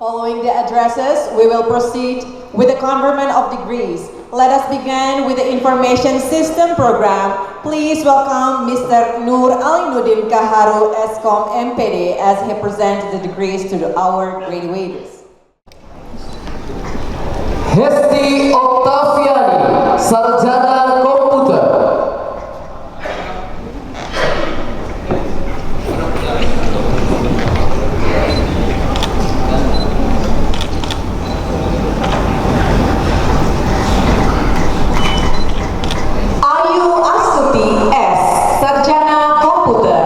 Following the addresses, we will proceed with the conferment of degrees. Let us begin with the Information System Program. Please welcome Mr. Nur Alinuddin Kaharu, Eskom MPD, as he presents the degrees to our graduates. Hesti Oktaviani, Sarjana Komputer. Ayu Astuti S, Sarjana Komputer.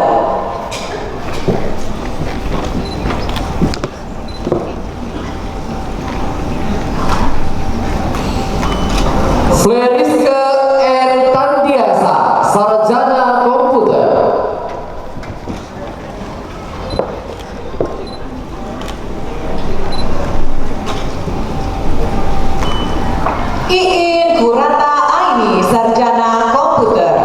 Fleriska N. Tandiasa, Sarjana Komputer. Iin Kurata Aini, Sarjana Komputer.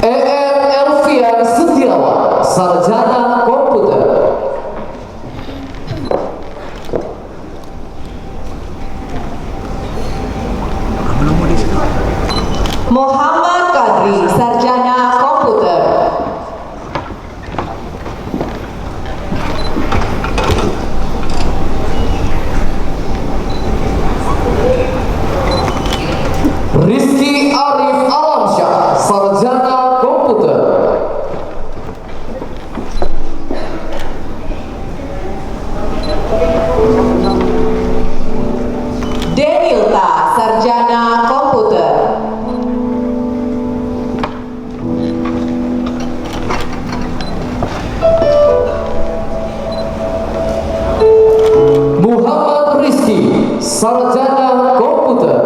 EN Elvian Setiawan, Sarjana Komputer. Muhammad Kadri, Sarjana Komputer. Rizky Arif Alamsyah, Sarjana Komputer. Denilta, Sarjana Komputer. Muhammad Rizky, Sarjana Komputer.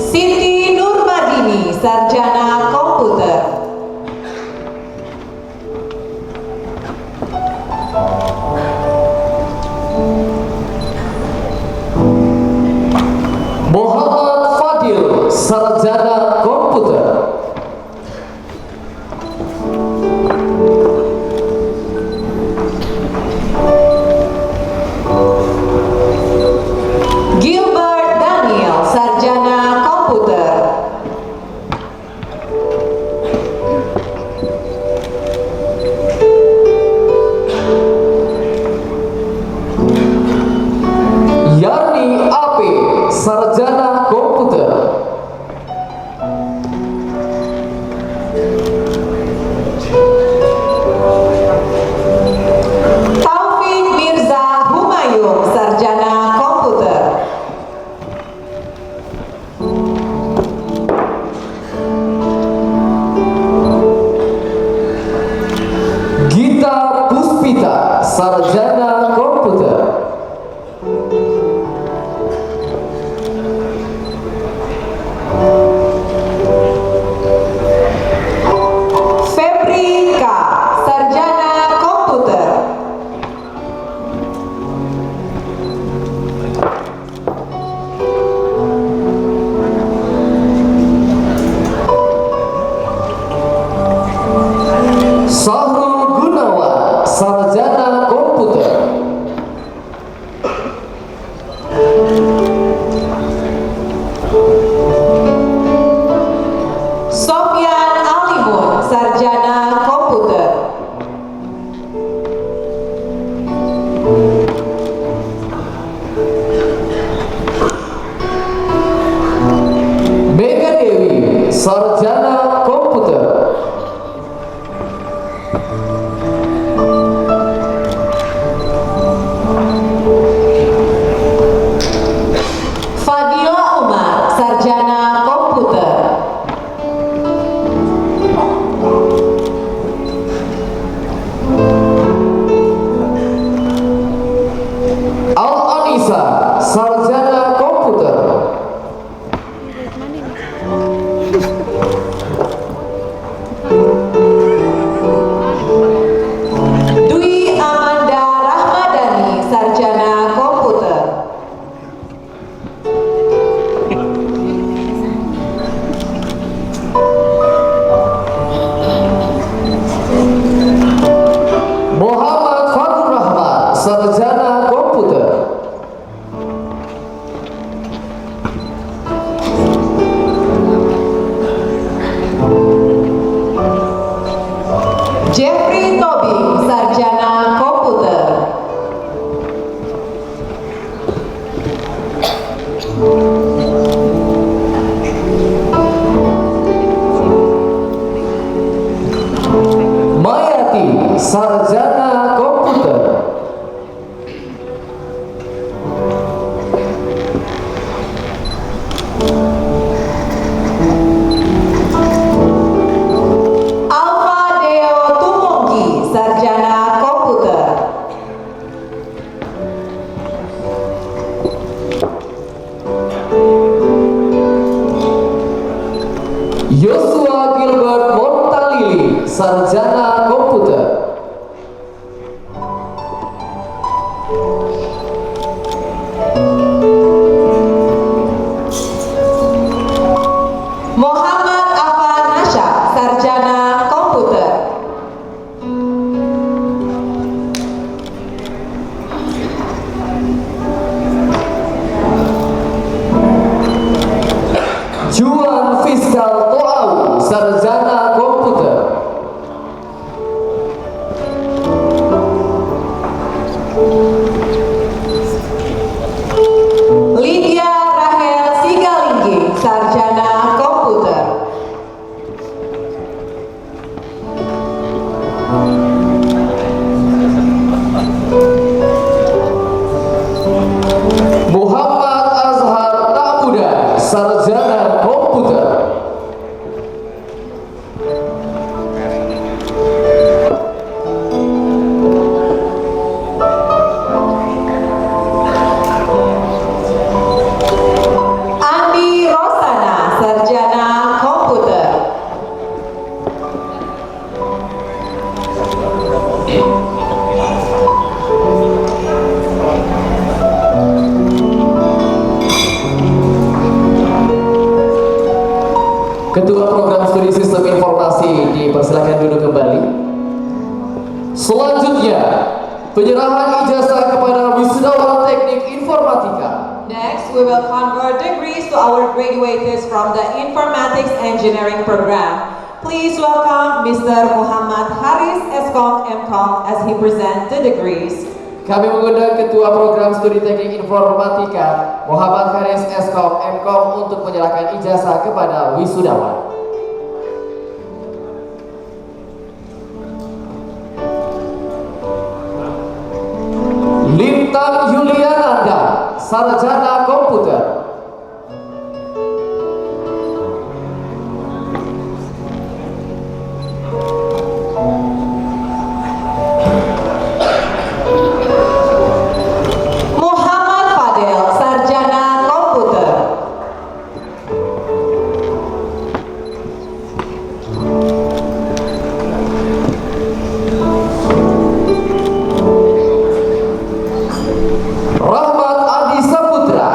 Siti Nurmadini, Sarjana Komputer. Muhammad Fadil, Sarjana Komputer. Gilbert Daniel, Sarjana Komputer. Yani Ape, Sarjana Komputer. Taufik Mirza Humayung, Sarjana Komputer. Gita Puspita, Sarjana Komputer. Febri K, Sarjana Komputer. Sahrul Gunawan, Sarjana Komputer. sarjana komputer. Alfa Deo Tumongki, sarjana komputer. Joshua Gilbert Montalili, sarjana komputer. Muhammad Afan Nasha, sarjana komputer. Juan Fiskal Toau, sarjana komputer. Lydia Rahel Sigalinggi, sarjana komputer. Muhammad Azhar Tamuda, sarjana komputer. Andi Rosana, sarjana komputer. Ketua Program Studi Sistem Informasi dipersilakan duduk kembali. Selanjutnya, penyerahan ijazah kepada wisudawan teknik informatika. Next, we will convert degrees to our graduates from the Informatics Engineering program. Please welcome Mr. Muhammad Haris Eskom MCom as he presents the degrees. Kami mengundang Ketua Program Studi Teknik Informatika Muhammad Haris Eskom MCom untuk menyerahkan ijazah kepada wisudawan. Lintang Yuliananda, sarjana komputer. Muhammad Fadel, sarjana komputer. Rahmat Adi Saputra,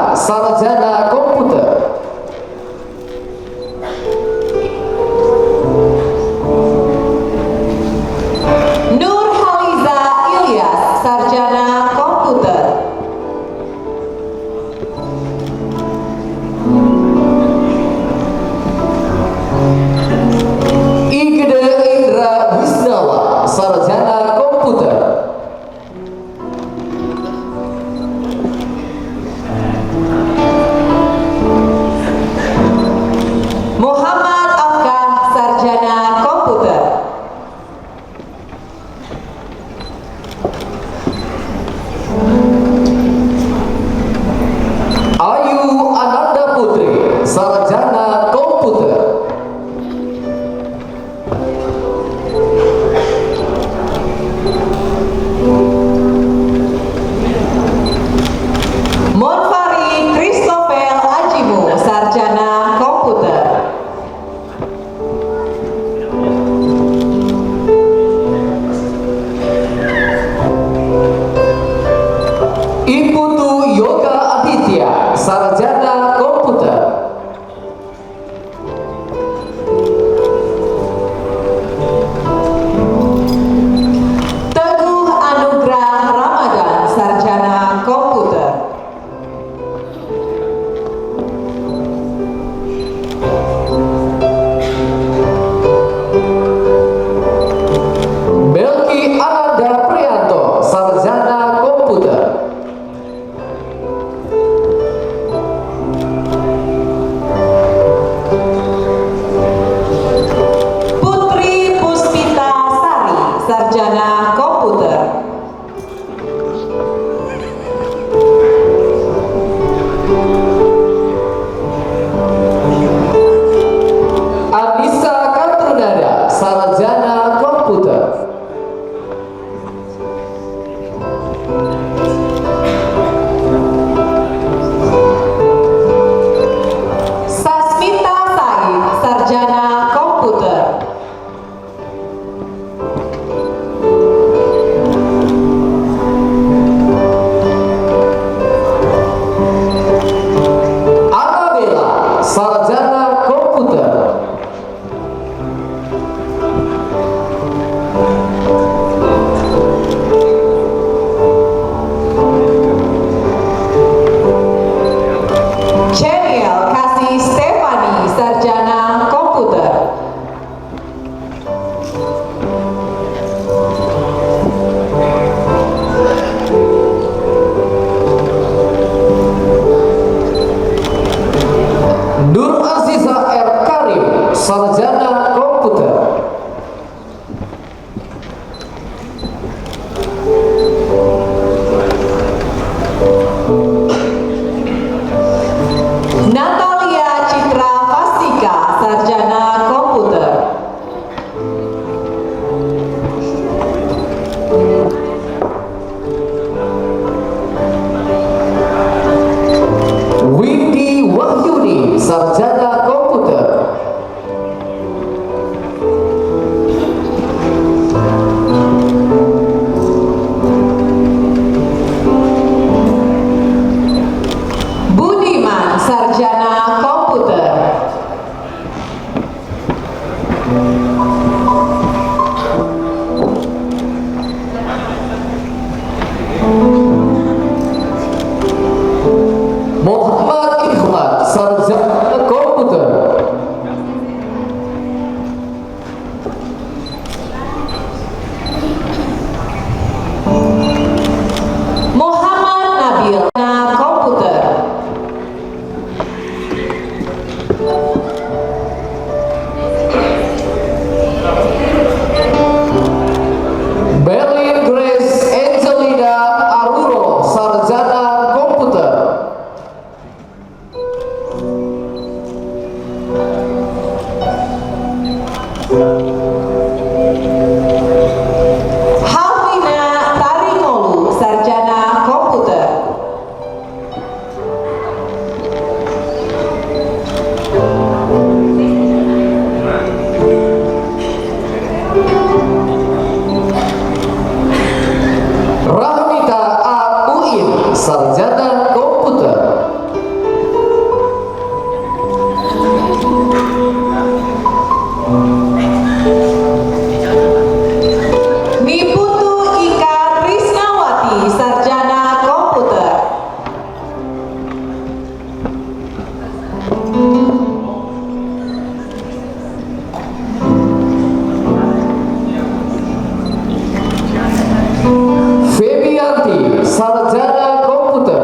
sarjana komputer.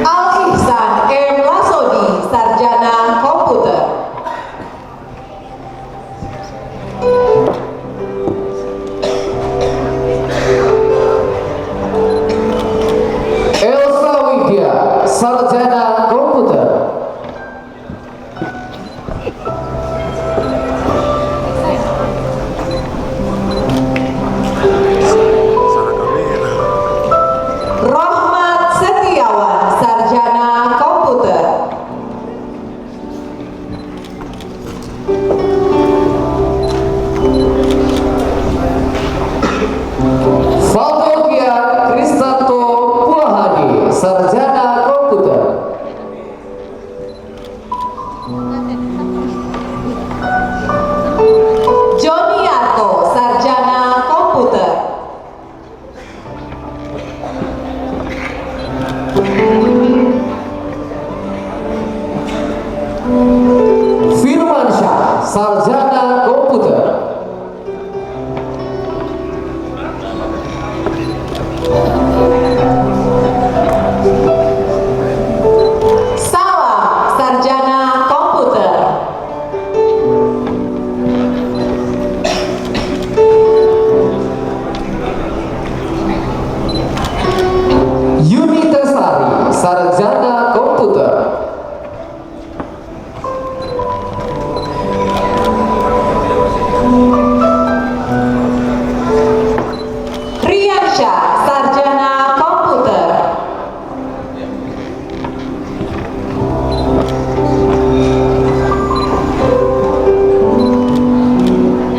Al-Ihsan M. Lasodi, sarjana komputer. Elsa Widya, sarjana komputer. Rohmat Setiawan, sarjana komputer. Valdokia Kristanto Puahadi, sarjana komputer. Joni Yarto, sarjana komputer. Firmansyah, sarjana komputer. Salam, sarjana komputer. Yunita Sari, sarjana komputer. Riansyah, sarjana komputer.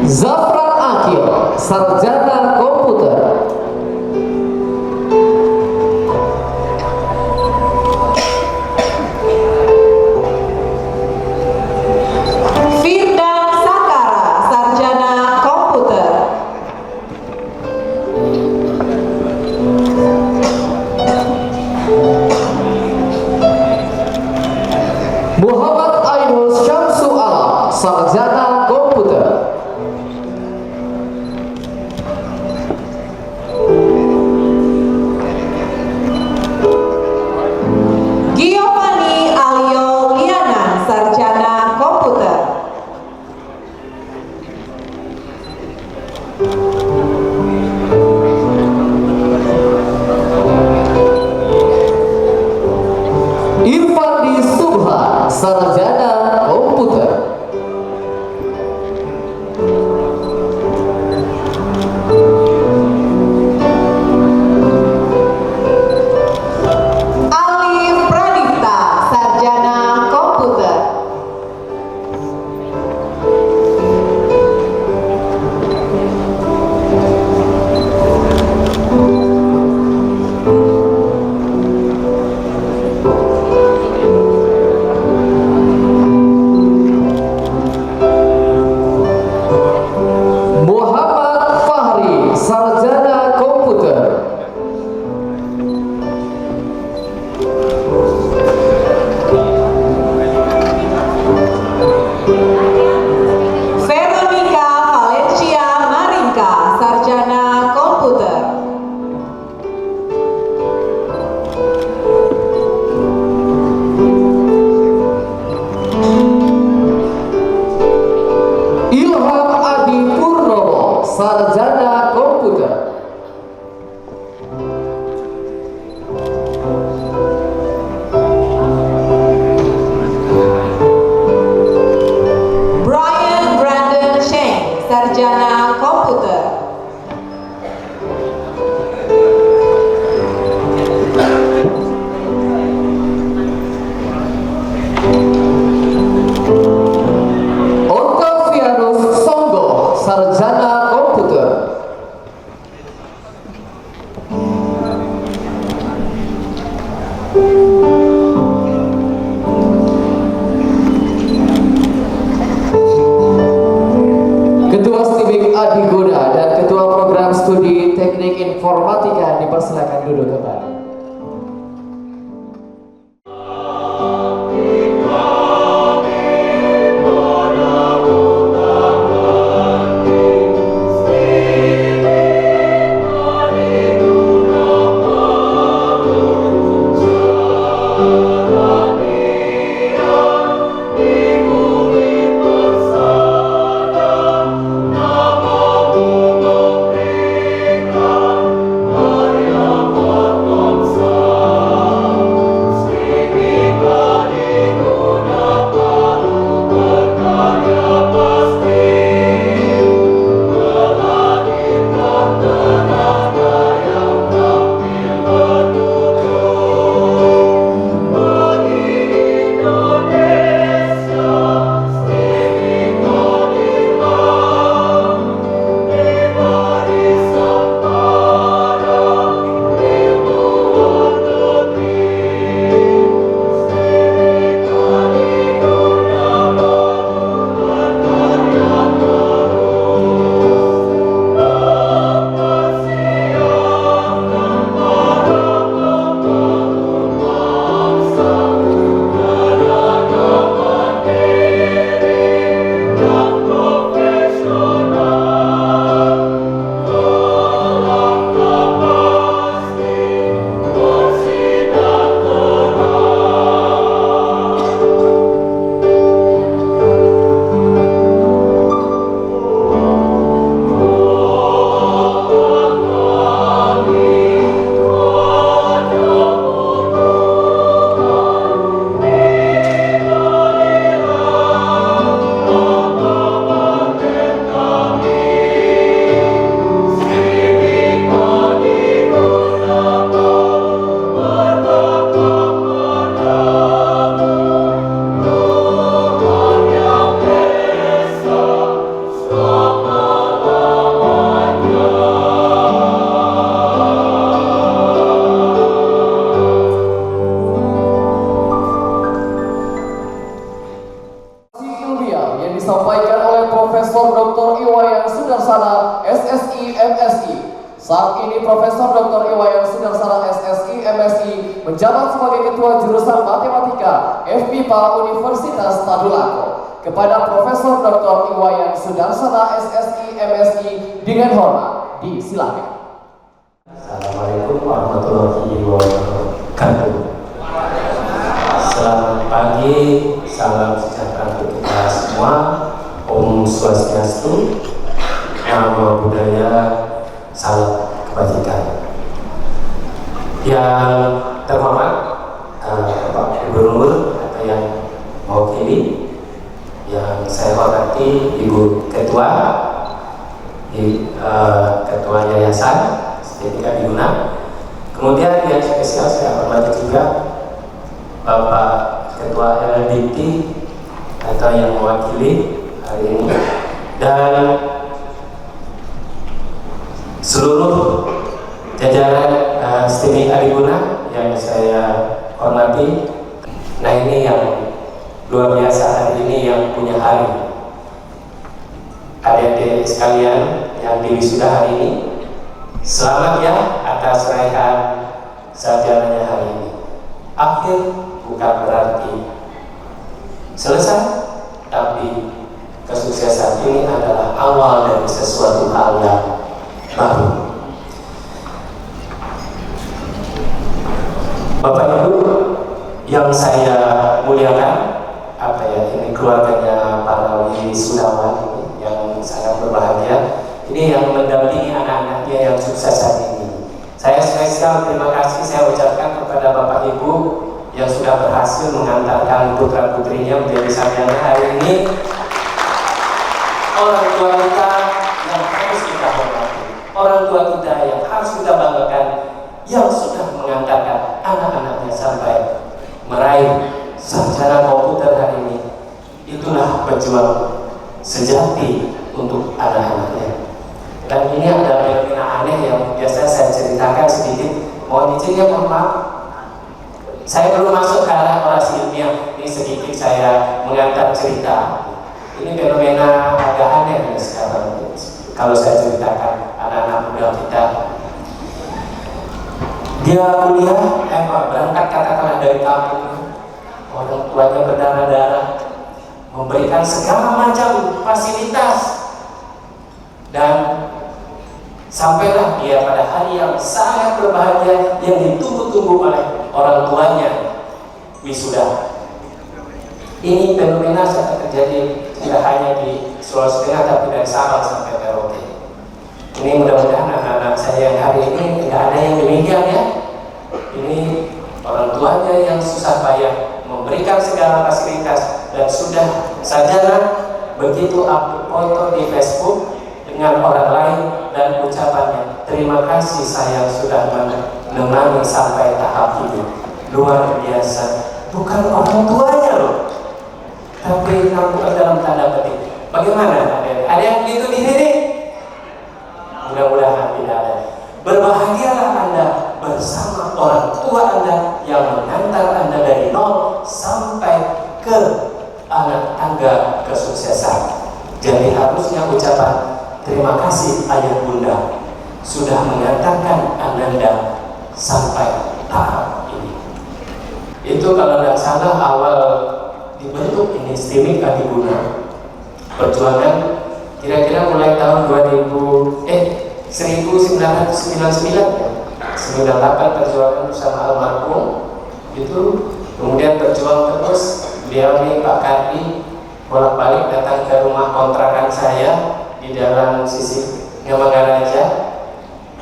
Zafran Akil, sarjana komputer. Firdan Sakara, sarjana komputer. Muhammad Ainul Syamsu Alam, sarjana komputer. Giovanni Alio Lianan, sarjana komputer. Irfandi Subhan, sarjana komputer. Alif Pradipta, sarjana komputer. Profesor Dr. Iwayan Sudarsana SSI MSI menjabat sebagai Ketua Jurusan Matematika FMIPA Universitas Tadulako. Kepada Profesor Dr. Iwayan Sudarsana SSI MSI dengan hormat disilakan. Assalamualaikum warahmatullahi wabarakatuh. Selamat pagi, salam sejahtera untuk kita semua. Om Swastiastu, Namo Buddhaya, salam kebajikan. Yang terhormat Bapak Gubernur atau yang mewakili, yang saya hormati Ibu Ketua Ketua Yayasan Estetika Diguna. Kemudian yang spesial saya hormati juga Bapak Ketua LDT atau yang mewakili hari ini, dan seluruh jajaran Estetika Diguna yang saya hormati. Nah, ini yang luar biasa hari ini yang punya hari. Adik-adik sekalian yang diwisuda hari ini, selamat ya atas raihan sarjananya hari ini. Akhir bukan berarti selesai, tapi kesuksesan ini adalah awal dari sesuatu hal yang baru. Bapak Ibu yang saya muliakan, ini keluarganya para wisudawan ini yang sangat berbahagia, ini yang mendampingi anak-anaknya yang sukses hari ini. Saya spesial terima kasih saya ucapkan kepada Bapak Ibu yang sudah berhasil mengantarkan putra-putrinya menjadi sarjana hari ini. Orang tua kita yang harus kita hormati, orang tua kita yang harus kita banggakan, yang sudah mengantarkan anak-anaknya sampai meraih sarjana komputer hari ini. Itulah pejuang sejati untuk anak-anaknya. Dan ini ada fenomena aneh yang biasa saya ceritakan sedikit. Mohon izin ya, mohon maaf. Saya belum masuk ke arah orasi ilmiah. Ini sedikit saya mengantar cerita. Ini fenomena agak aneh sekarang. Kalau saya ceritakan anak-anak muda kita, dia kuliah, berangkat katakanlah dari kampung, orang tuanya berdarah-darah, memberikan segala macam fasilitas, dan sampailah dia pada hari yang sangat berbahagia yang ditunggu-tunggu oleh orang tuanya, wisuda. Ini fenomena sangat terjadi tidak hanya di Sulawesi Tengah, tapi dari Sabang sampai Merauke. Ini mudah-mudahan anak-anak saya yang hari ini tidak ada yang demikian ya. Ini orang tuanya yang susah payah memberikan segala fasilitas dan sudah sarjana, begitu upload foto di Facebook dengan orang lain dan ucapannya, terima kasih saya sudah menemani sampai tahap ini. Luar biasa. Bukan orang tuanya loh, tapi bukan dalam tanda petik. Bagaimana? Ada yang begitu di sini? Mudah-mudahan tidak ada. Berbahagialah Anda bersama orang tua Anda yang mengantar Anda dari nol sampai ke anak tangga kesuksesan. Jadi harusnya ucapan terima kasih ayah bunda sudah mengantarkan Ananda sampai tahap ini. Itu kalau tidak salah awal dibentuk ini Estetika Diguna. Perjuangan kira-kira mulai tahun 1999 ya. 98 perjuangan bersama almarhum itu, kemudian berjuang terus. Beliau nih Pak Kardi bolak-balik datang ke rumah kontrakan saya di Jalan Sisi Ngamangaraja,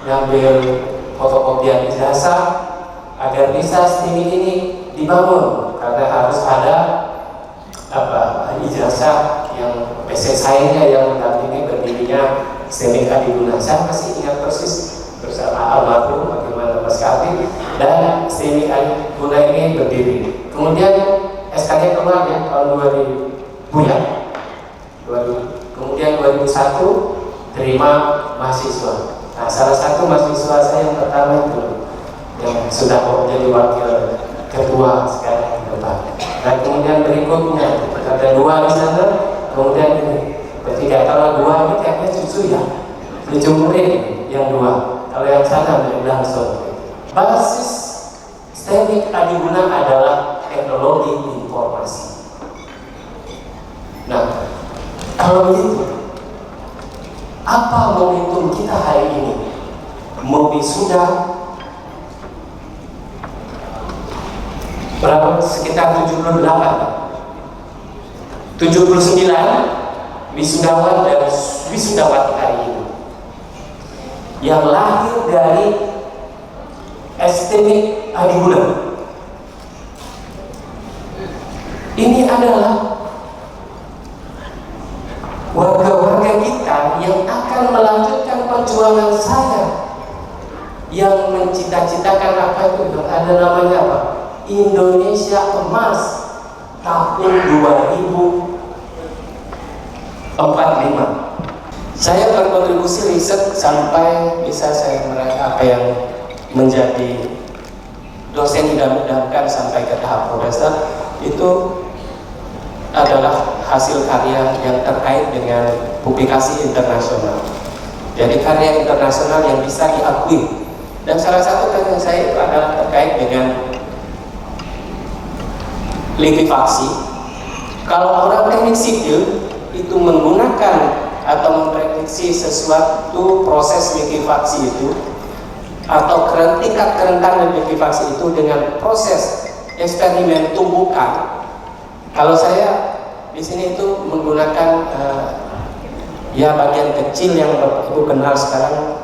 ngambil fotokopian ijazah agar bisa STIMI ini dibangun, karena harus ada ijazah yang PC saya yang mendampingi berdirinya Estetika Diguna. Saya masih ingat persis bersama almarhum bagaimana Mas Kardi dan Estetika Diguna ini berdiri. Kemudian SK-nya keluar ya tahun 2000 ya. 2000. Kemudian 2001 terima mahasiswa. Nah, salah satu mahasiswa saya yang pertama itu yang sudah menjadi wakil ketua sekarang di depan. Dan kemudian berikutnya ada dua di sana, kemudian ini bertiga. Kalau dua ini kayaknya cucu ya, cucu murid yang dua. Kalau yang sana langsung. Basis STEMIC Adiguna adalah teknologi informasi. Nah, kalau begitu, apa momentum kita hari ini? Mewisuda berapa? Sekitar 78, 79 wisudawan dan wisudawati hari ini yang lahir dari STMIC Adiguna. Ini adalah warga-warga kita yang akan melanjutkan perjuangan saya yang mencita-citakan apa itu? Ada namanya apa? Indonesia Emas tahun 2045. Saya berkontribusi riset sampai bisa saya meraih apa yang menjadi dosen idam-idamkan sampai ke tahap profesor. Itu adalah hasil karya yang terkait dengan publikasi internasional. Jadi karya internasional yang bisa diakui. Dan salah satu karya saya itu adalah terkait dengan likuifaksi. Kalau orang teknik sipil itu menggunakan atau memprediksi sesuatu proses likuifaksi itu atau tingkat kerentanan likuifaksi itu dengan proses eksperimen tumbukan. Kalau saya di sini itu menggunakan ya bagian kecil yang Ibu kenal sekarang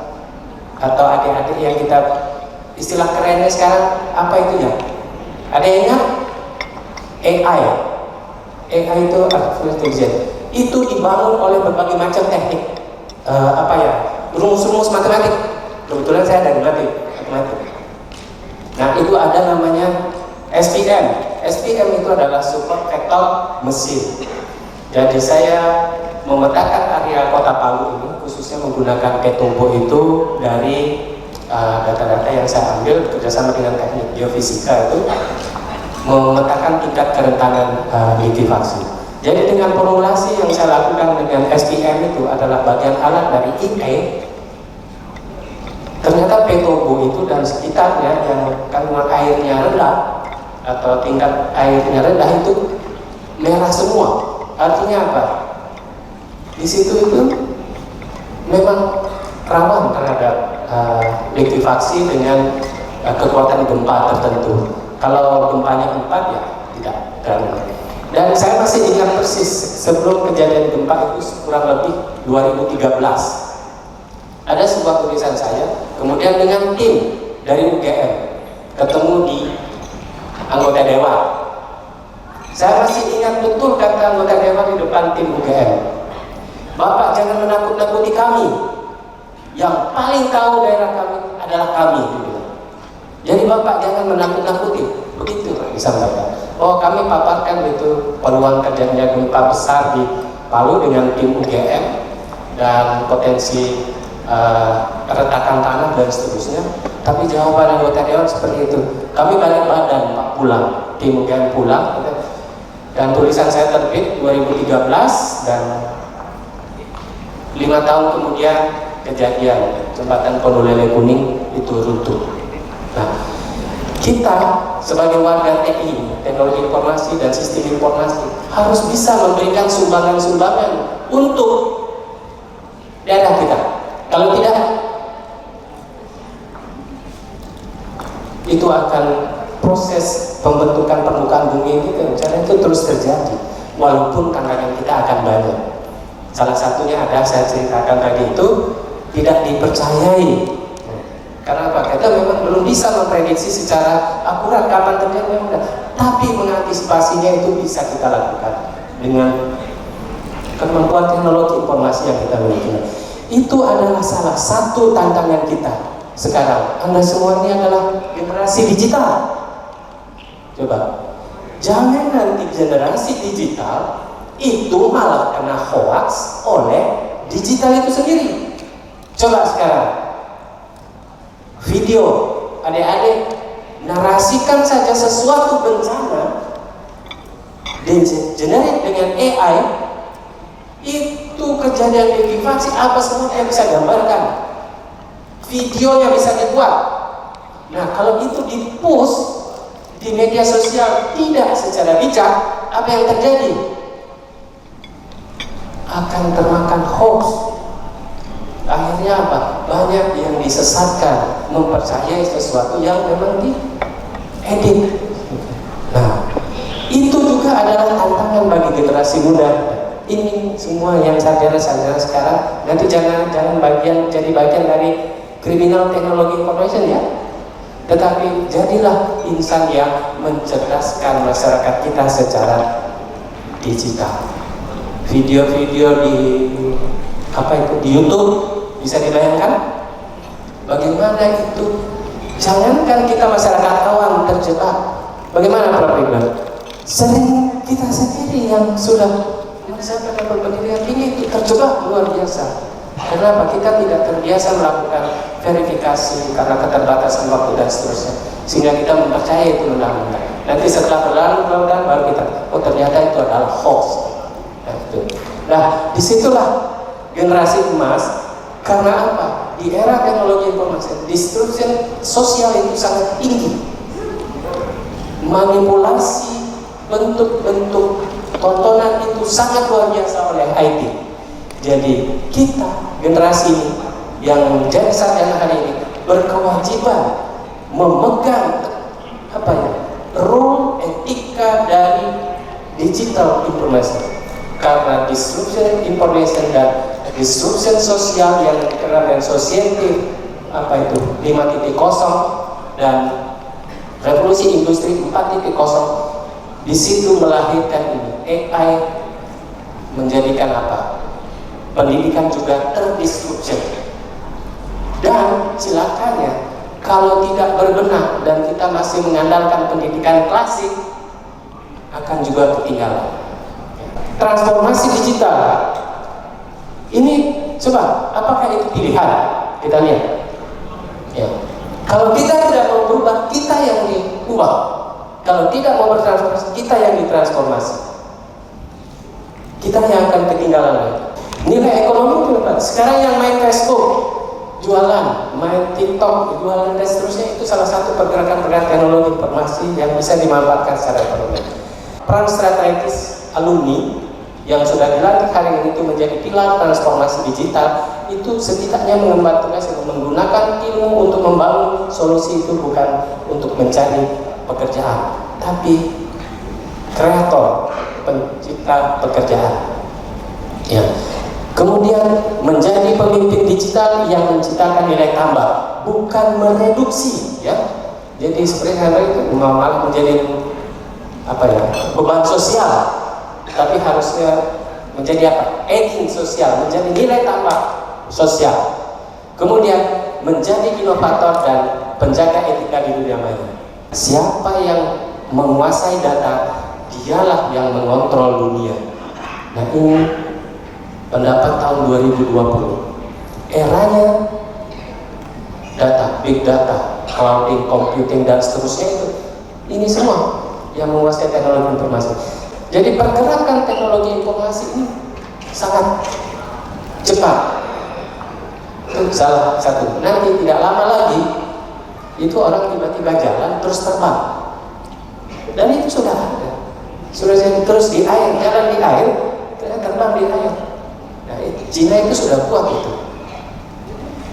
atau adik-adik yang kita istilah kerennya sekarang apa itu ya? Ada yang ingat? AI itu artificial intelligence. Itu dibangun oleh berbagai macam teknik rumus-rumus matematik. Kebetulan saya dari matematik. Nah, itu ada namanya SPM. SPM itu adalah support vektor mesin. Jadi saya memetakan area kota Palu ini khususnya menggunakan Ketumbo itu dari data-data yang saya ambil kerjasama dengan teknik geofisika itu memetakan tingkat kerentanan likuifaksi. Jadi dengan formulasi yang saya lakukan dengan SPM itu adalah bagian alat dari IE. Ternyata Ketumbo itu dan sekitarnya yang kandungan airnya rendah atau tingkat airnya rendah itu merah semua. Artinya apa? Di situ itu memang rawan terhadap likuifaksi dengan kekuatan gempa tertentu. Kalau gempanya 4 ya tidak terlalu. Dan saya masih ingat persis sebelum kejadian gempa itu kurang lebih 2013. Ada sebuah tulisan saya, kemudian dengan tim dari UGM ketemu di anggota dewan. Saya masih ingat betul kata anggota dewan di depan tim UGM. Bapak jangan menakut-nakuti kami. Yang paling tahu daerah kami adalah kami. Jadi Bapak jangan menakut-nakuti. Begitu disampaikan. Oh, kami paparkan itu peluang terjadinya gempa besar di Palu dengan tim UGM dan potensi retakan tanah dan seterusnya. Tapi jawaban anggota dewan seperti itu. Kami balik badan Pak pulang, tim UGM pulang. Dan tulisan saya terbit 2013 dan 5 tahun kemudian kejadian jembatan Pondolele Kuning itu runtuh. Nah, kita sebagai warga TI, teknologi informasi dan sistem informasi, harus bisa memberikan sumbangan-sumbangan untuk daerah kita. Kalau tidak, itu akan proses pembentukan permukaan bumi ini rencana itu terus terjadi, walaupun tantangan kita akan banyak. Salah satunya ada saya ceritakan tadi itu tidak dipercayai. Karena apa? Kita memang belum bisa memprediksi secara akurat kapan terjadi, tapi mengantisipasinya itu bisa kita lakukan dengan kemampuan teknologi informasi yang kita miliki. Itu adalah salah satu tantangan kita sekarang. Anda semua ini adalah generasi digital. Coba, jangan nanti generasi digital itu malah kena hoax oleh digital itu sendiri. Coba sekarang video, adik-adik narasikan saja sesuatu bencana generate dengan AI, itu kejadian likuifaksi apa semua yang bisa gambarkan. video yang bisa dibuat. Nah, kalau itu di-push di media sosial tidak secara bijak, apa yang terjadi? Akan termakan hoax. Akhirnya apa? Banyak yang disesatkan, mempercayai sesuatu yang memang diedit. Nah, itu juga adalah tantangan bagi generasi muda. Ini semua yang sarjana-sarjana sekarang nanti jangan jadi bagian dari criminal technology information ya. Tetapi jadilah insan yang mencerdaskan masyarakat kita secara digital. Video-video di YouTube bisa dibayangkan bagaimana itu. Jangankan kita masyarakat awam terjebak, bagaimana Prof. Ridwan? Sering kita sendiri yang sudah misalkan level pendidikan tinggi itu terjebak luar biasa. Kenapa? Kita tidak terbiasa melakukan verifikasi karena keterbatasan waktu dan seterusnya, sehingga kita mempercayai itu undang-undang. Nanti setelah berlalu baru kita, oh ternyata itu adalah hoax. Nah, disitulah generasi emas. Karena apa? Di era teknologi informasi, disruption sosial itu sangat tinggi. Manipulasi bentuk-bentuk tontonan itu sangat luar biasa oleh IT. Jadi kita generasi yang menjadi sarjana hari ini berkewajiban memegang rule etika dari digital information. Karena disruption information dan disruption sosial yang dikenal dengan society 5.0 dan revolusi industri 4.0 di situ melahirkan ini AI menjadikan pendidikan juga terdisruption. Dan celakanya kalau tidak berbenah dan kita masih mengandalkan pendidikan klasik akan juga ketinggalan. Transformasi digital ini coba apakah itu pilihan? Kita lihat ya. Kalau kita tidak mau berubah, kita yang diubah. Kalau tidak mau bertransformasi, kita yang ditransformasi. Kita yang akan ketinggalan lagi. Nilai ekonomi itu apa? Sekarang yang main Facebook, jualan, main TikTok, jualan dan seterusnya, itu salah satu pergerakan teknologi informasi yang bisa dimanfaatkan secara ekonomi. Peran strategis alumni yang sudah dilantik hari ini itu menjadi pilar transformasi digital, itu setidaknya mengemban tugas menggunakan ilmu untuk membangun solusi itu bukan untuk mencari pekerjaan, tapi kreator, pencipta pekerjaan. Ya. Kemudian menjadi pemimpin digital yang menciptakan nilai tambah, bukan mereduksi, ya. Jadi seperti hari itu malah menjadi beban sosial, tapi harusnya menjadi adding sosial, menjadi nilai tambah sosial. Kemudian menjadi inovator dan penjaga etika di dunia maya. Siapa yang menguasai data, dialah yang mengontrol dunia. Nah ini pendapat tahun 2020. Eranya data, big data, clouding, computing dan seterusnya itu. Ini semua yang menguasai teknologi informasi. Jadi pergerakan teknologi informasi ini sangat cepat. Itu salah satu. Nanti tidak lama lagi itu orang tiba-tiba jalan terus terbang. Dan itu sudah ada. Sudah terus di air, jalan di air, terbang di air. Nah, Cina itu sudah kuat itu.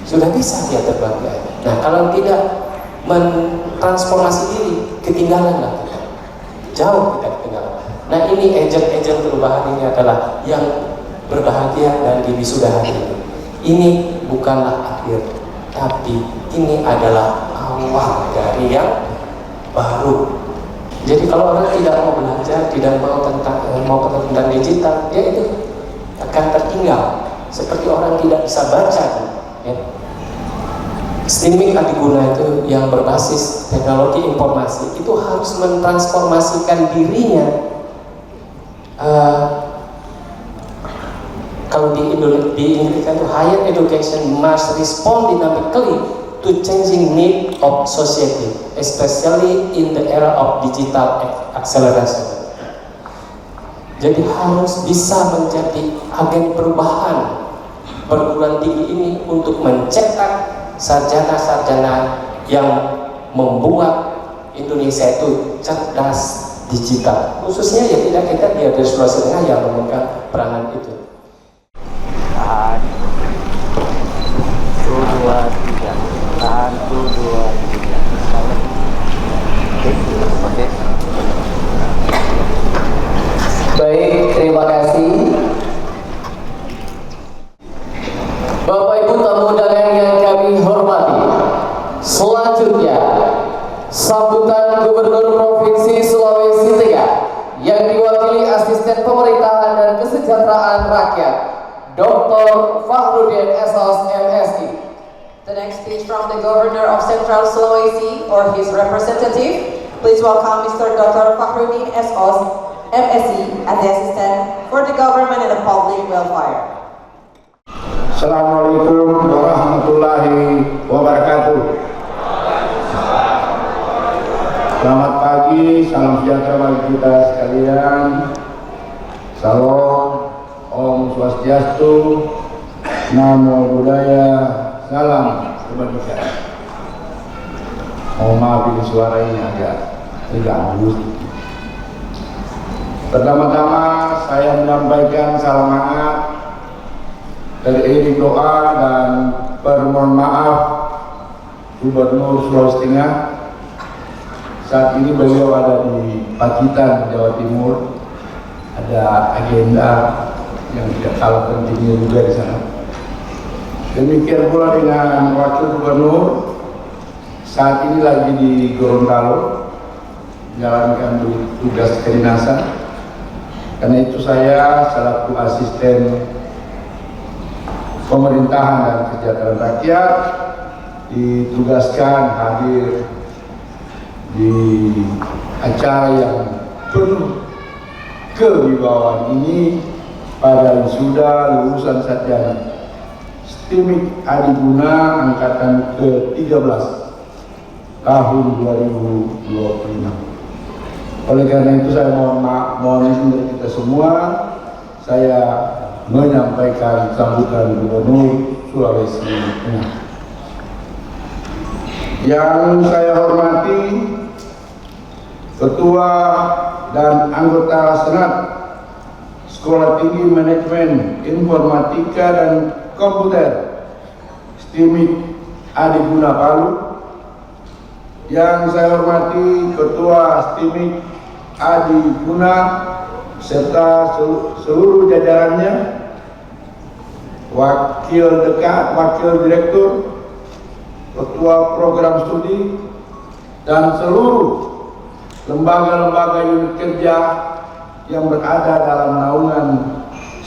Sudah bisa dia terbang di air. Nah, kalau tidak mentransformasi diri, ketinggalan lah kita. Jauh kita ketinggalan. Nah, ini agent-agent perubahan ini adalah yang berbahagia dan di wisuda hari ini. Ini bukanlah akhir, tapi ini adalah awal dari yang baru. Jadi kalau orang tidak mau belajar, tidak mau tentang digital, dia itu akan tertinggal. Seperti orang tidak bisa baca. Ya. Streaming Adiguna itu yang berbasis teknologi informasi itu harus mentransformasikan dirinya. Kalau di Inggris itu higher education must respond dynamically to changing need of society, especially in the era of digital acceleration. Jadi harus bisa menjadi agen perubahan perguruan tinggi ini untuk mencetak sarjana-sarjana yang membuat Indonesia itu cerdas digital, khususnya ya tidak kita di Sulawesi Tengah yang memegang peranan itu. Tahan 1, 2, 3, tahan 1, 2, 3. Oke. Baik, terima kasih. Bapak Ibu tamu undangan yang kami hormati, selanjutnya sambutan Gubernur Provinsi Sulawesi Tengah yang diwakili Asisten Pemerintahan dan Kesejahteraan Rakyat, Dr. Fakhrudin SOS MSI. The next speech from the Governor of Central Sulawesi or his representative. Please welcome Mr. Dr. Fakhrudin SOS MSI as the Assistant for the Government and the Public Welfare. Assalamualaikum warahmatullahi wabarakatuh. Selamat pagi, salam sejahtera bagi kita sekalian. Salam, Om Swastiastu, Namo Buddhaya, salam kebajikan. Mohon maaf ini suara ini agak terganggu. Pertama-tama saya menyampaikan salam hangat, teriring doa dan permohon maaf Gubernur Sulawesi Tengah. Saat ini beliau ada di Pacitan, Jawa Timur. Ada agenda yang tidak kalah pentingnya juga di sana. Demikian pula dengan Wakil Gubernur, saat ini lagi di Gorontalo menjalankan tugas kedinasan. Karena itu saya selaku asisten pemerintahan dan kesejahteraan rakyat ditugaskan hadir di acara yang penuh kewibawaan ini pada wisuda lulusan sarjana STIMIK Adiguna angkatan ke-13 tahun 2025. Oleh karena itu saya mohon izin dari kita semua, saya menyampaikan sambutan Gubernur Sulawesi Tengah. Yang saya hormati Ketua dan anggota Senat Sekolah Tinggi Manajemen Informatika dan Komputer STIMIK Adiguna Palu. Yang saya hormati Ketua STIMIK Adiguna serta seluruh jajarannya, wakil dekan, wakil direktur, ketua program studi, dan seluruh lembaga-lembaga unit kerja yang berada dalam naungan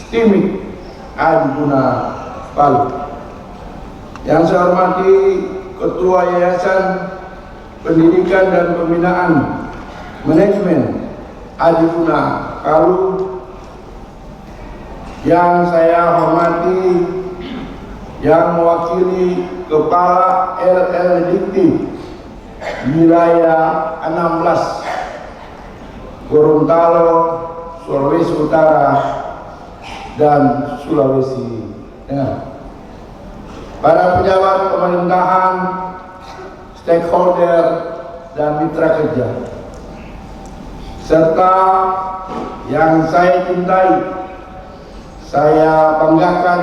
STIMIK Adiguna Palu. Yang saya hormati Ketua Yayasan Pendidikan dan Pembinaan Manajemen Adiguna Palu. Yang saya hormati yang mewakili Kepala LL Dikti wilayah 16 Gorontalo, Sulawesi Utara, dan Sulawesi Tengah. Para pejabat pemerintahan, stakeholder, dan mitra kerja, serta yang saya cintai, saya banggakan,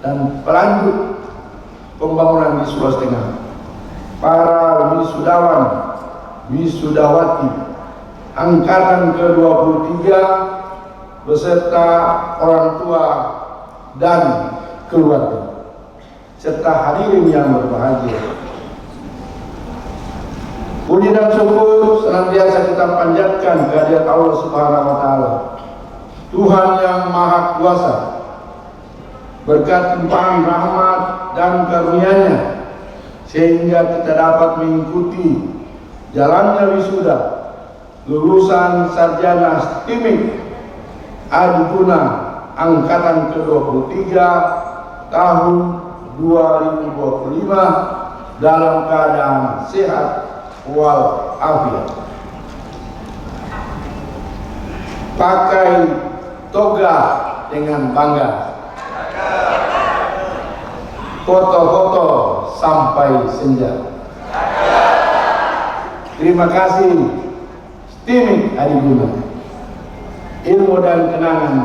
dan pelanjut pembangunan di Sulawesi Tengah, para wisudawan, wisudawati angkatan ke-23 beserta orang tua dan keluarga, serta hadirin yang berbahagia. Puji dan syukur senantiasa kita panjatkan kehadirat Allah Subhanahu wa Ta'ala, Tuhan yang Maha Kuasa. Berkat limpahan rahmat dan karunia-Nya sehingga kita dapat mengikuti jalannya wisuda lulusan sarjana STIMIK Adiguna angkatan ke-23 tahun 2025 dalam keadaan sehat walafiat. Pakai toga dengan bangga, foto-foto sampai senja. Terima kasih STIMIK Adiguna. Ilmu dan kenangan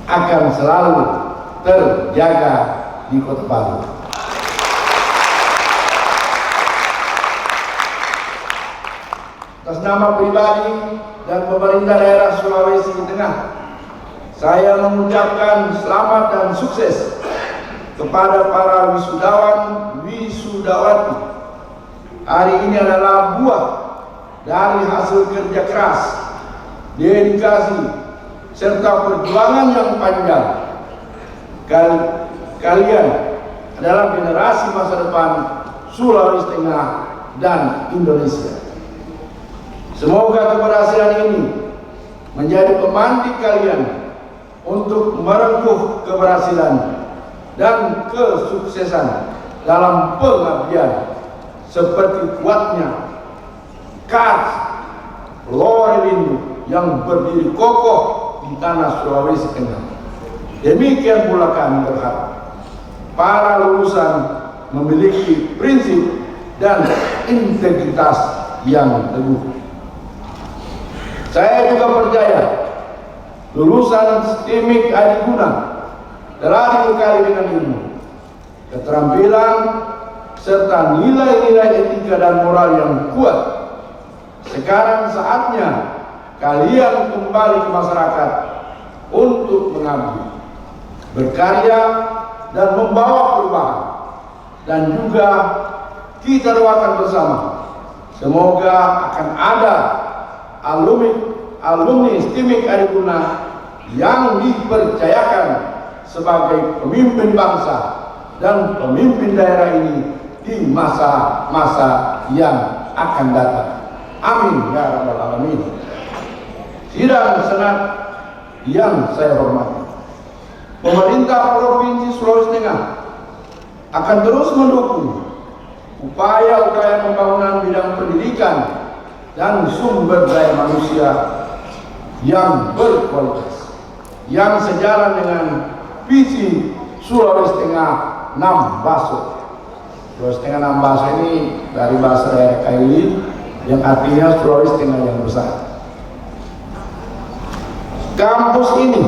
akan selalu terjaga di Kota Palu. Atas nama pribadi dan pemerintah daerah Sulawesi Tengah, saya mengucapkan selamat dan sukses kepada para wisudawan, wisudawati. Hari ini adalah buah dari hasil kerja keras, dedikasi, serta perjuangan yang panjang. Kalian adalah generasi masa depan Sulawesi Tengah dan Indonesia. Semoga keberhasilan ini menjadi pemantik kalian untuk merengkuh keberhasilan dan kesuksesan dalam pengabdian seperti kuatnya Kars Lorelindo yang berdiri kokoh di tanah Sulawesi Tengah. Demikian pula kami berharap para lulusan memiliki prinsip dan integritas yang teguh. Saya juga percaya lulusan STIMIK Adiguna telah dibekali dengan ilmu, keterampilan, serta nilai-nilai etika dan moral yang kuat. Sekarang saatnya kalian kembali ke masyarakat untuk mengabdi, berkarya, dan membawa perubahan. Dan juga kita doakan bersama, semoga akan ada alumni STIMIK Adiguna yang dipercayakan sebagai pemimpin bangsa dan pemimpin daerah ini di masa-masa yang akan datang. Amin ya rabbal alamin. Sidang Senat yang saya hormati, pemerintah Provinsi Sulawesi Tengah akan terus mendukung upaya-upaya pembangunan bidang pendidikan dan sumber daya manusia yang berkualitas, yang sejalan dengan visi Sulawesi Tengah Nambaso. Sulawesi Tengah Nambaso ini dari bahasa daerah Kaili yang artinya Sulawesi Tengah yang besar. Kampus ini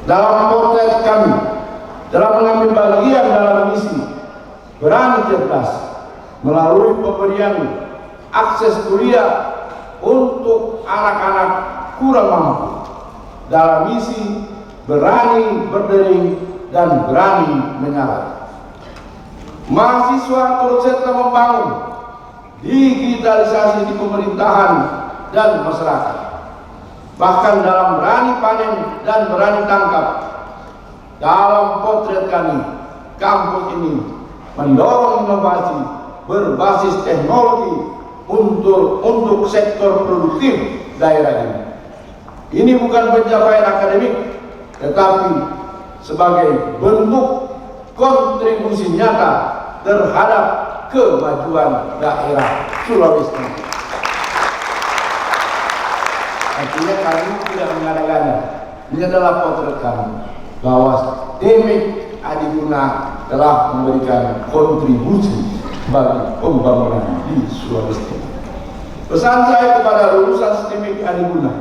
dalam potret kami telah mengambil bagian dalam misi berani cerdas melalui pemberian akses kuliah untuk anak-anak kurang mampu dalam misi berani berdering dan berani menyala. Mahasiswa turut serta membangun digitalisasi di pemerintahan dan masyarakat. Bahkan dalam berani panen dan berani tangkap. Dalam potret kami, kampus ini mendorong inovasi berbasis teknologi untuk sektor produktif daerah ini. Ini bukan pencapaian akademik, tetapi sebagai bentuk kontribusi nyata terhadap kemajuan daerah Sulawesi Tengah. Artinya kami tidak mengada-ngada. Ini adalah potret kami bahwa STIMIK Adiguna telah memberikan kontribusi bagi pembangunan di Sulawesi Tengah. Pesan saya kepada lulusan STIMIK Adiguna,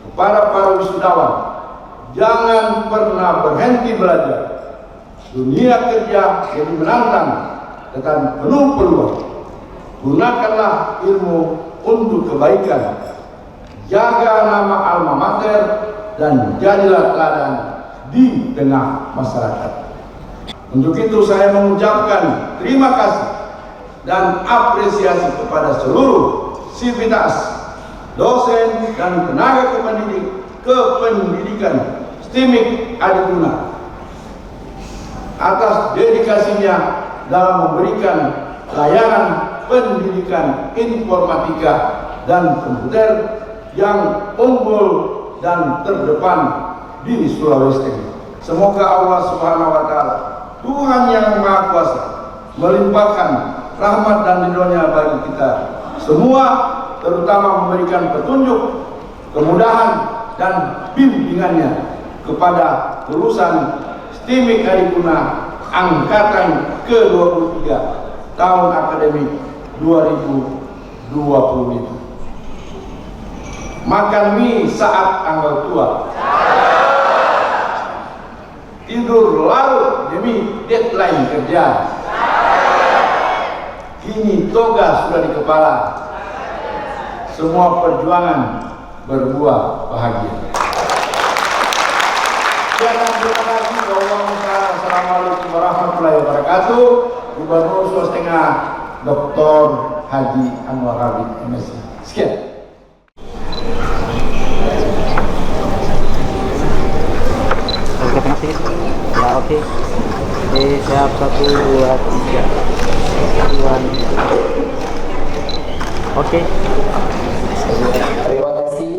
kepada para wisudawan, jangan pernah berhenti belajar. Dunia kerja jadi menantang, tetapi penuh peluang. Gunakanlah ilmu untuk kebaikan. Jaga nama alma mater dan jadilah teladan di tengah masyarakat. Untuk itu saya mengucapkan terima kasih dan apresiasi kepada seluruh sivitas, dosen, dan tenaga kependidikan STIMIK Adiguna atas dedikasinya dalam memberikan layanan pendidikan informatika dan komputer yang unggul dan terdepan di Sulawesi Tengah. Semoga Allah Subhanahu wa Ta'ala, Tuhan yang Maha Kuasa, melimpahkan rahmat dan ridho-Nya bagi kita semua, terutama memberikan petunjuk, kemudahan, dan bimbingannya kepada lulusan STIMIK Adiguna angkatan ke-23 tahun akademik 2025. Makan mie saat tanggal tua, tidur larut demi deadline kerja, kini toga sudah di kepala, semua perjuangan berbuah bahagia. Terima kasih. Wassalamualaikum warahmatullahi wabarakatuh. Gubernur Sulawesi Tengah Dr. Haji Anwar Habib MSc. Sekian. Oke, tengah sedikit. Ya, oke. Siap 1, 2, 3. Oke. Terima kasih.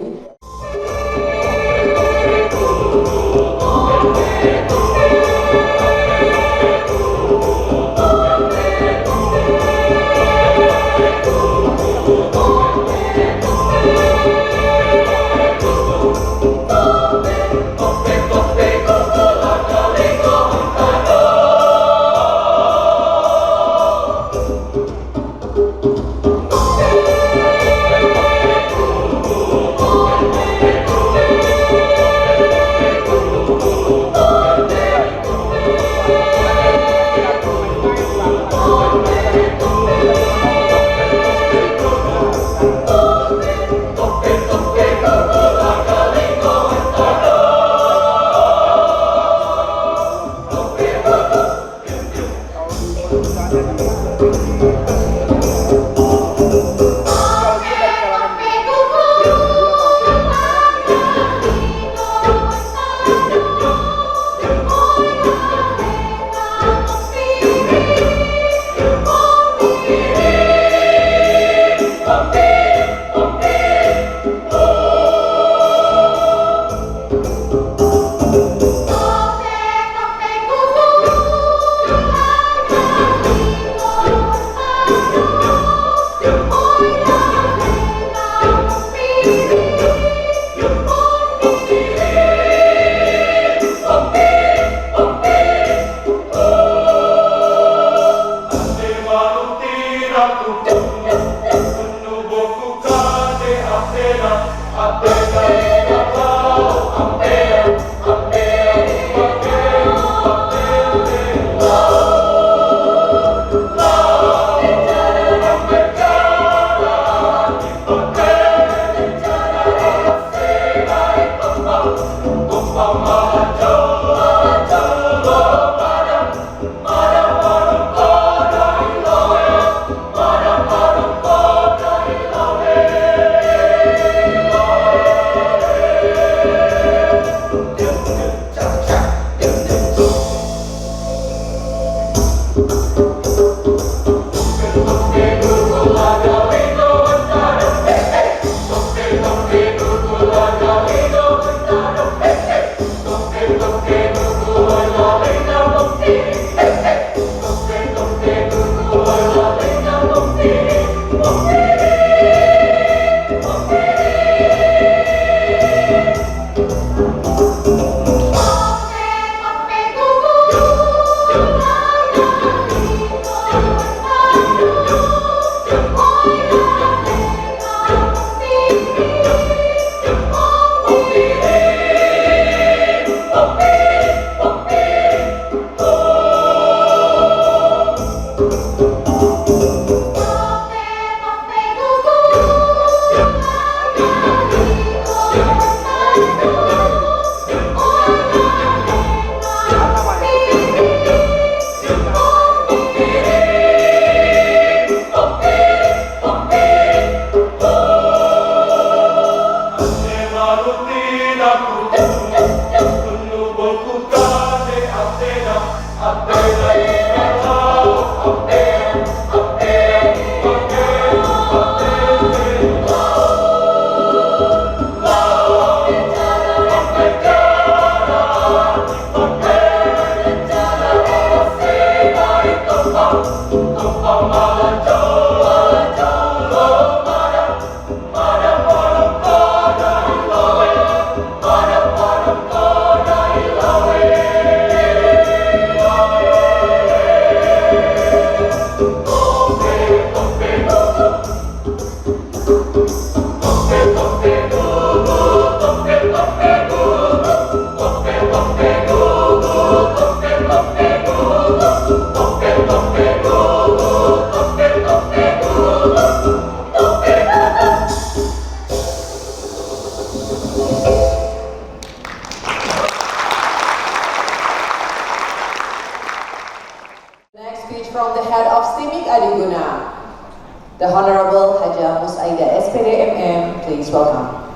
the Honorable Haja Musaida SPD MM. Please welcome.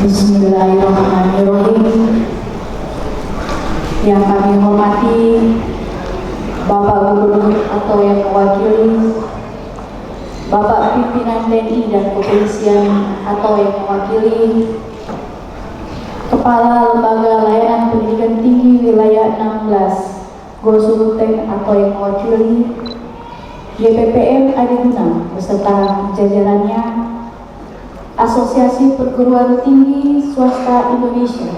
Bismillahirrahmanirrahim. Yang kami hormati Bapak Gubernur atau yang mewakili, Bapak Pimpinan TNI dan Kepolisian atau yang mewakili, Kepala Lembaga Layanan Pendidikan Tinggi Wilayah 16 Gosuluteng atau yang mewakili, GPPM Adiguna beserta jajarannya, Asosiasi Perguruan Tinggi Swasta Indonesia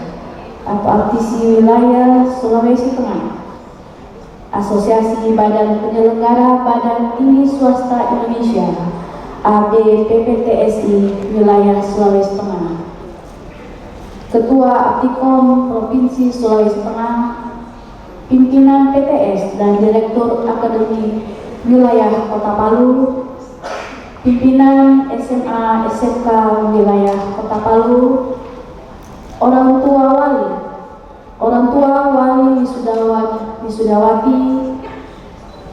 atau APTISI Wilayah Sulawesi Tengah, Asosiasi Badan Penyelenggara Badan Tinggi Swasta Indonesia ABPPTSI Wilayah Sulawesi Tengah, Ketua Aptikom Provinsi Sulawesi Tengah, pimpinan PTS dan Direktur Akademi Wilayah Kota Palu, pimpinan SMA SMK Wilayah Kota Palu, orang tua wali wisudawati,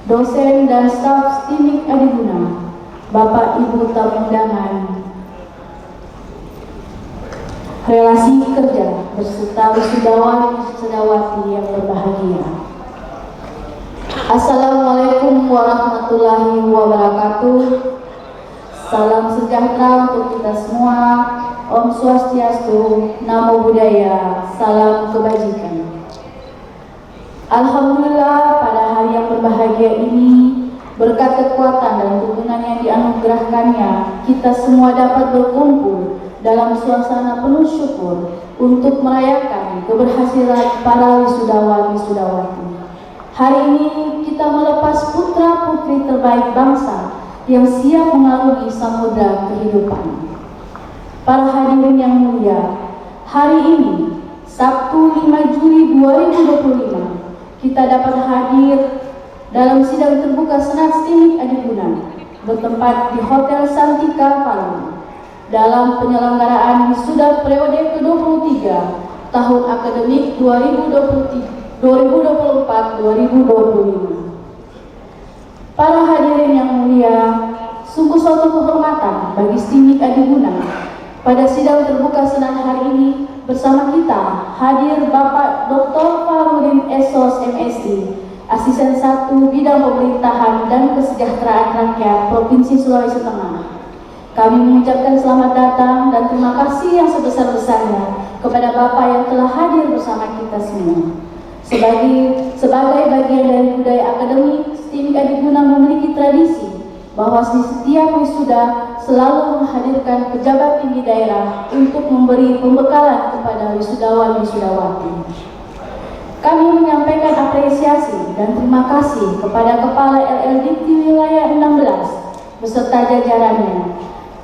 dosen dan staf STIMIK Adiguna, Bapak Ibu tamu undangan, relasi kerja beserta wisudawati yang berbahagia. Assalamualaikum warahmatullahi wabarakatuh. Salam sejahtera untuk kita semua. Om Swastiastu, Namo Buddhaya, salam kebajikan. Alhamdulillah, pada hari yang berbahagia ini, berkat kekuatan dan dukungan yang dianugerahkannya, kita semua dapat berkumpul dalam suasana penuh syukur untuk merayakan keberhasilan para wisudawan-wisudawati. Hari ini kita melepas putra-putri terbaik bangsa yang siap mengarungi samudra kehidupan. Para hadirin yang mulia, hari ini, Sabtu 5 Juli 2025, kita dapat hadir dalam sidang terbuka Senat STIMIK Adiguna bertempat di Hotel Santika Palu dalam penyelenggaraan wisuda periode ke-23 tahun akademik 2024-2025. Para hadirin yang mulia, sungguh suatu kehormatan bagi STIMIK Adiguna pada sidang terbuka Senat hari ini bersama kita hadir Bapak Dr. Farudin Esos MSI, Asisten 1 Bidang Pemerintahan dan Kesejahteraan Rakyat Provinsi Sulawesi Tengah. Kami mengucapkan selamat datang dan terima kasih yang sebesar-besarnya kepada Bapak yang telah hadir bersama kita semua. Sebagai bagian dari budaya akademik, STIMIK Adiguna memiliki tradisi bahwa di setiap wisuda selalu menghadirkan pejabat tinggi daerah untuk memberi pembekalan kepada wisudawan-wisudawati. Kami menyampaikan apresiasi dan terima kasih kepada Kepala LLDIKTI Wilayah 16 beserta jajarannya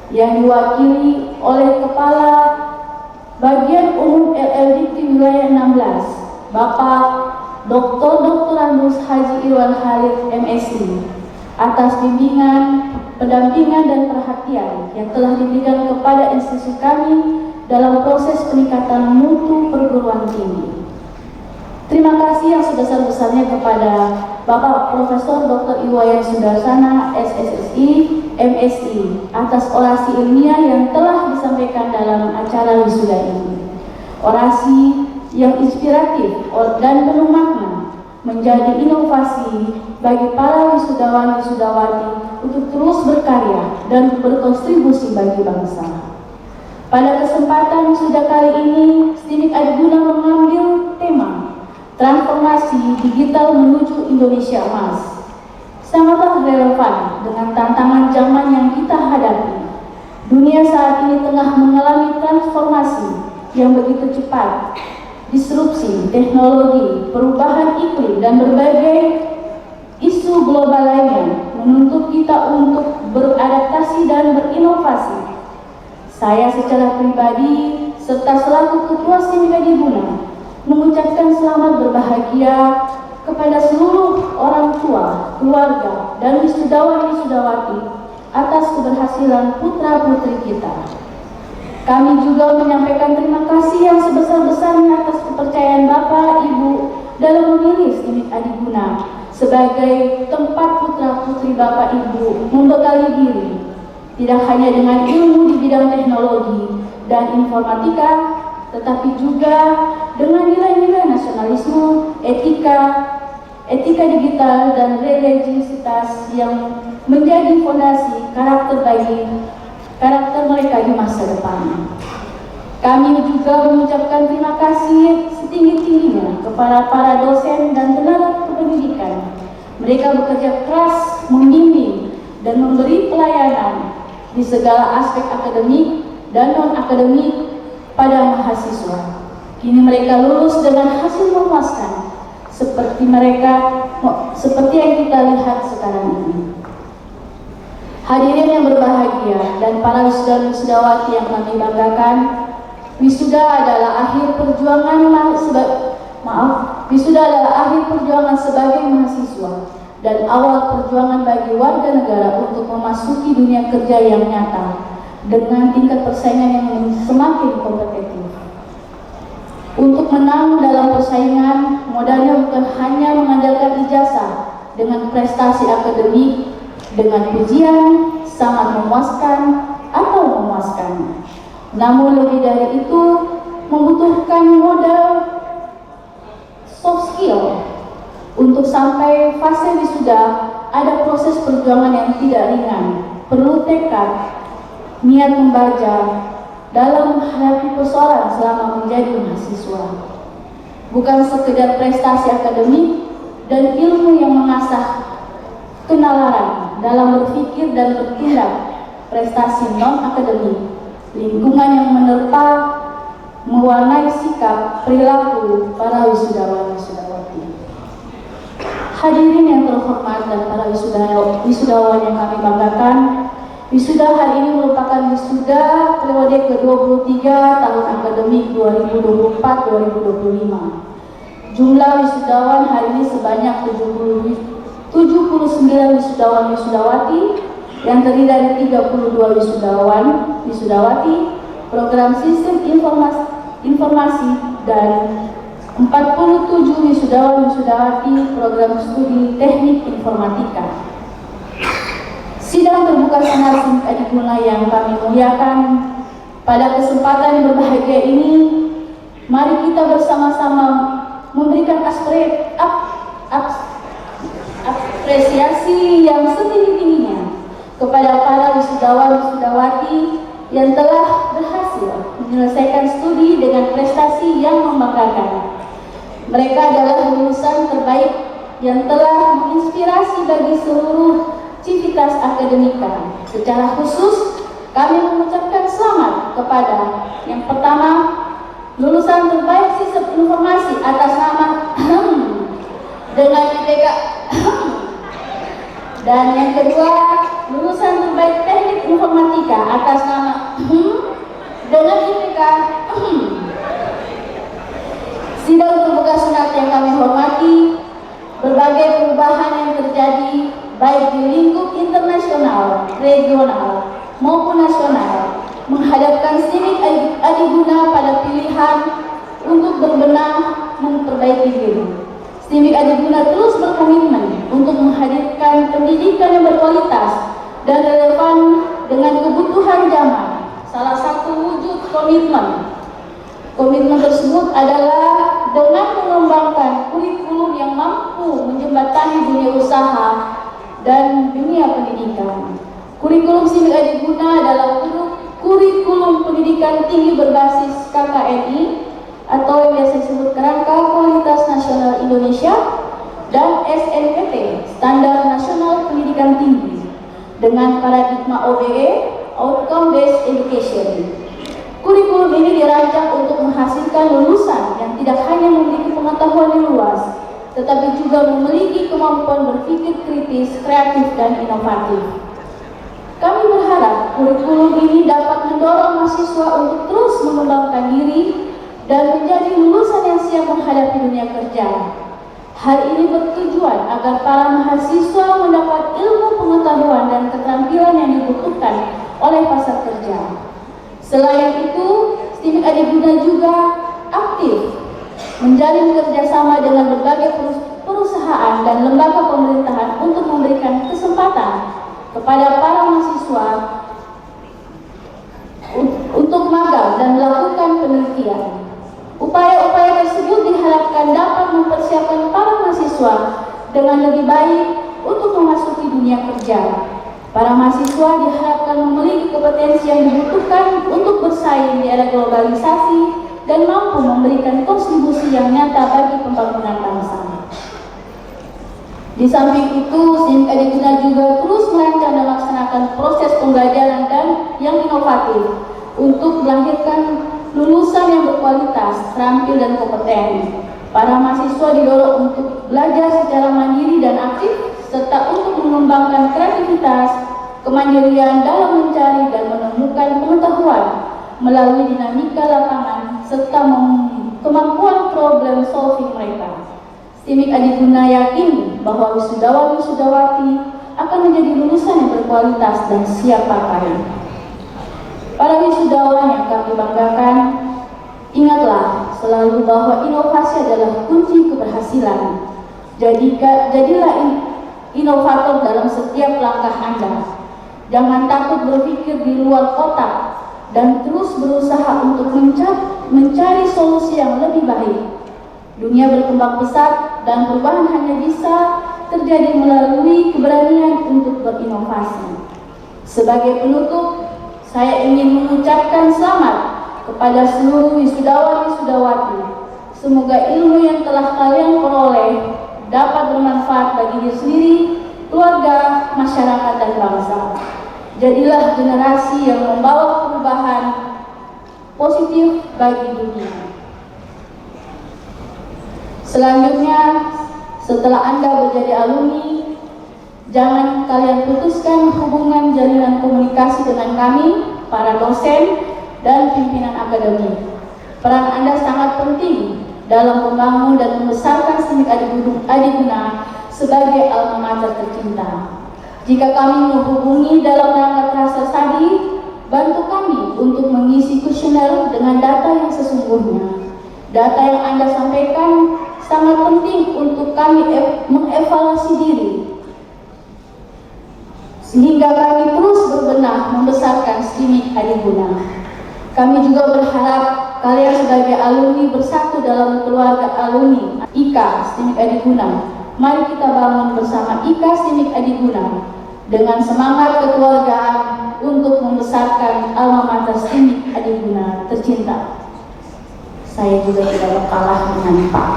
yang diwakili oleh Kepala Bagian Umum LLDIKTI Wilayah 16, Bapak Dr. Andus Haji Irwan Khalid MSI, atas bimbingan, pendampingan dan perhatian yang telah diberikan kepada institusi kami dalam proses peningkatan mutu perguruan tinggi. Terima kasih yang sebesar-besarnya kepada Bapak Profesor Dr. Iwayan Sudarsana, SSSI, MSI, atas orasi ilmiah yang telah disampaikan dalam acara wisuda ini. Orasi yang inspiratif dan penuh makna menjadi inovasi bagi para wisudawan-wisudawati untuk terus berkarya dan berkontribusi bagi bangsa. Pada kesempatan wisuda kali ini, STIMIK Adiguna mengambil tema transformasi digital menuju Indonesia Emas. Sangatlah relevan dengan tantangan zaman yang kita hadapi. Dunia saat ini tengah mengalami transformasi yang begitu cepat. Disrupsi teknologi, perubahan iklim, dan berbagai isu global lainnya menuntut kita untuk beradaptasi dan berinovasi. Saya secara pribadi serta selaku Ketua STIMIK Adiguna mengucapkan selamat berbahagia kepada seluruh orang tua, keluarga, dan wisudawan-wisudawati atas keberhasilan putra-putri kita. Kami juga menyampaikan terima kasih yang sebesar-besarnya atas kepercayaan Bapak, Ibu dalam memilih STIMIK Adiguna sebagai tempat putra-putri Bapak Ibu membekali diri tidak hanya dengan ilmu di bidang teknologi dan informatika, tetapi juga dengan nilai-nilai nasionalisme, etika digital, dan religiositas yang menjadi fondasi karakter mereka di masa depan. Kami juga mengucapkan terima kasih setinggi-tingginya kepada para dosen dan tenaga kependidikan. Mereka bekerja keras membimbing dan memberi pelayanan di segala aspek akademik dan non-akademik pada mahasiswa. Kini mereka lulus dengan hasil memuaskan seperti yang kita lihat sekarang ini. Hadirin yang berbahagia dan para wisudawan-wisudawati yang kami banggakan, wisuda adalah akhir perjuangan sebagai mahasiswa dan awal perjuangan bagi warga negara untuk memasuki dunia kerja yang nyata dengan tingkat persaingan yang semakin kompetitif. Untuk menang dalam persaingan, modalnya bukan hanya mengandalkan ijazah dengan prestasi akademik, dengan pujian, sangat memuaskan atau memuaskan. Namun lebih dari itu, membutuhkan modal soft skill. Untuk sampai fase wisuda, ada proses perjuangan yang tidak ringan. Perlu tekad, niat membaca dalam menghadapi persoalan selama menjadi mahasiswa. Bukan sekedar prestasi akademik dan ilmu yang mengasah kenalaran dalam berpikir dan bertindak, prestasi non-akademik, lingkungan yang menerpa, mewarnai sikap perilaku para wisudawan-wisudawati. Hadirin yang terhormat dan para wisudawan yang kami banggakan, wisuda hari ini merupakan wisuda periode ke-23 tahun akademik 2024-2025. Jumlah wisudawan hari ini sebanyak 79 wisudawan-wisudawati yang terdiri dari 32 wisudawan-wisudawati, program sistem informasi dan 47 wisudawan-wisudawati program studi teknik informatika. Sidang terbuka senar SIMIK Adiguna yang kami muliakan, pada kesempatan yang berbahagia ini, mari kita bersama-sama memberikan apresiasi yang setinggi-tingginya kepada para wisudawan-wisudawati yang telah berhasil menyelesaikan studi dengan prestasi yang membanggakan. Mereka adalah lulusan terbaik yang telah menginspirasi bagi seluruh civitas akademika. Secara khusus, kami mengucapkan selamat kepada yang pertama, lulusan terbaik sistem informasi atas nama dengan IPK dan yang kedua, lulusan terbaik teknik informatika atas nama dengan IPK. Sidang terbuka senat yang kami hormati, berbagai perubahan yang terjadi baik di lingkup internasional, regional maupun nasional menghadapkan SIMIK Adiguna pada pilihan untuk berbenah memperbaiki diri. SIMIK Adiguna terus berkomitmen untuk menghadirkan pendidikan yang berkualitas dan relevan dengan kebutuhan zaman. Salah satu wujud komitmen tersebut adalah dengan mengembangkan kurikulum yang mampu menjembatani dunia usaha dan dunia pendidikan. Kurikulum SIMIK Adiguna adalah kurikulum pendidikan tinggi berbasis KKNI atau yang biasa disebut Kerangka Kualitas Nasional Indonesia dan SNPT, Standar Nasional Pendidikan Tinggi, dengan paradigma OBE, Outcome Based Education. Kurikulum ini dirancang untuk menghasilkan lulusan yang tidak hanya memiliki pengetahuan yang luas, tetapi juga memiliki kemampuan berpikir kritis, kreatif, dan inovatif. Kami berharap kurikulum ini dapat mendorong mahasiswa untuk terus mengembangkan diri dan menjadi lulusan yang siap menghadapi dunia kerja. Hal ini bertujuan agar para mahasiswa mendapat ilmu pengetahuan dan keterampilan yang dibutuhkan oleh pasar kerja. Selain itu, SIMIK Adiguna juga aktif menjalin kerjasama dengan berbagai perusahaan, dan lembaga pemerintahan untuk memberikan kesempatan kepada para mahasiswa untuk magang dan melakukan penelitian. Upaya-upaya tersebut diharapkan dapat mempersiapkan para mahasiswa dengan lebih baik untuk memasuki dunia kerja. Para mahasiswa diharapkan memiliki kompetensi yang dibutuhkan untuk bersaing di era globalisasi dan mampu memberikan kontribusi yang nyata bagi pembangunan bangsa. Di samping itu, STIMIK Adiguna juga terus merancang dan melaksanakan proses pembelajaran dan yang inovatif untuk melahirkan lulusan yang berkualitas, terampil, dan kompeten. Para mahasiswa didorong untuk belajar secara mandiri dan aktif, serta untuk mengembangkan kreativitas, kemandirian dalam mencari dan menemukan pengetahuan melalui dinamika lapangan, serta kemampuan problem solving mereka. STIMIK Adiguna yakin bahwa wisudawan-wisudawati akan menjadi lulusan yang berkualitas dan siap pakai. Para wisudawan yang kami banggakan, ingatlah selalu bahwa inovasi adalah kunci keberhasilan. Jadilah inovator dalam setiap langkah Anda. Jangan takut berpikir di luar kotak dan terus berusaha untuk mencari solusi yang lebih baik. Dunia berkembang pesat dan perubahan hanya bisa terjadi melalui keberanian untuk berinovasi. Sebagai penutup, saya ingin mengucapkan selamat kepada seluruh wisudawan-wisudawati. Semoga ilmu yang telah kalian peroleh dapat bermanfaat bagi diri sendiri, keluarga, masyarakat, dan bangsa. Jadilah generasi yang membawa perubahan positif bagi dunia. Selanjutnya, setelah Anda menjadi alumni, jangan kalian putuskan hubungan jalinan komunikasi dengan kami, para dosen, dan pimpinan akademik. Peran Anda sangat penting dalam membangun dan membesarkan STIMIK Adiguna sebagai alma mater tercinta. Jika kami menghubungi dalam rangka transfer tadi, bantu kami untuk mengisi kuesioner dengan data yang sesungguhnya. Data yang Anda sampaikan sangat penting untuk kami mengevaluasi diri, sehingga kami terus berbenah membesarkan STIMIK Adiguna. Kami juga berharap kalian sebagai alumni bersatu dalam keluarga alumni IKA STIMIK Adiguna. Mari kita bangun bersama IKA STIMIK Adiguna dengan semangat kekeluargaan untuk membesarkan alma mater STIMIK Adiguna tercinta. Saya juga tidak kalah dengan Pak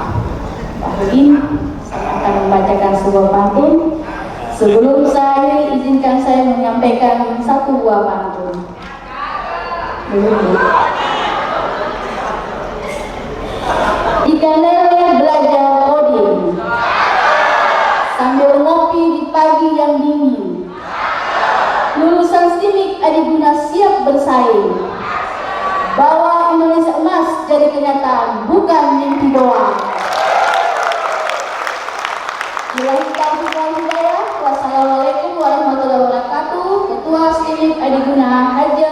Bahlin. Saya akan membacakan sebuah pantun. Sebelum saya izinkan saya menyampaikan satu buah pantun. Ikan lele belajar coding sambil ngopi di pagi yang dingin. Lulusan STIMIK Adiguna siap bersaing. Bawa Indonesia emas jadi kenyataan, bukan mimpi doang. Wassalamualaikum warahmatullahi wabarakatuh. Ketua STIMIK Adiguna Haja